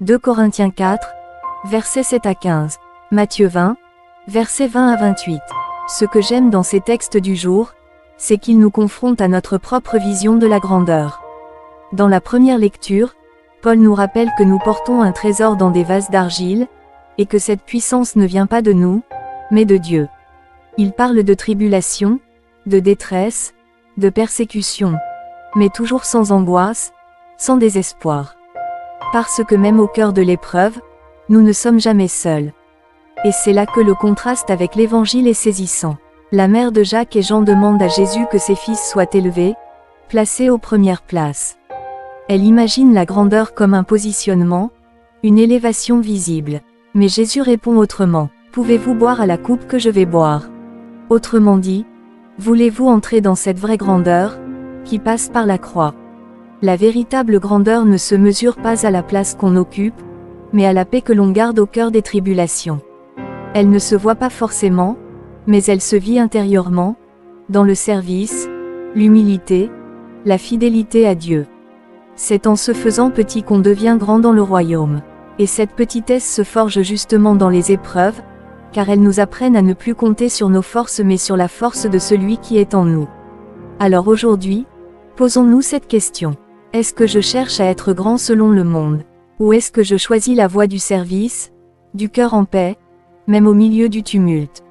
2 Corinthiens 4, versets 7 à 15. Matthieu 20, versets 20 à 28. Ce que j'aime dans ces textes du jour, c'est qu'ils nous confrontent à notre propre vision de la grandeur. Dans la première lecture, Paul nous rappelle que nous portons un trésor dans des vases d'argile, et que cette puissance ne vient pas de nous, mais de Dieu. Il parle de tribulation, de détresse, de persécution, mais toujours sans angoisse, sans désespoir. Parce que même au cœur de l'épreuve, nous ne sommes jamais seuls. Et c'est là que le contraste avec l'Évangile est saisissant. La mère de Jacques et Jean demande à Jésus que ses fils soient élevés, placés aux premières places. Elle imagine la grandeur comme un positionnement, une élévation visible. Mais Jésus répond autrement. Pouvez-vous boire à la coupe que je vais boire? Autrement dit, voulez-vous entrer dans cette vraie grandeur, qui passe par la croix? La véritable grandeur ne se mesure pas à la place qu'on occupe, mais à la paix que l'on garde au cœur des tribulations. Elle ne se voit pas forcément, mais elle se vit intérieurement, dans le service, l'humilité, la fidélité à Dieu. C'est en se faisant petit qu'on devient grand dans le royaume. Et cette petitesse se forge justement dans les épreuves, car elles nous apprennent à ne plus compter sur nos forces mais sur la force de celui qui est en nous. Alors aujourd'hui, posons-nous cette question. Est-ce que je cherche à être grand selon le monde? Ou est-ce que je choisis la voie du service, du cœur en paix, même au milieu du tumulte?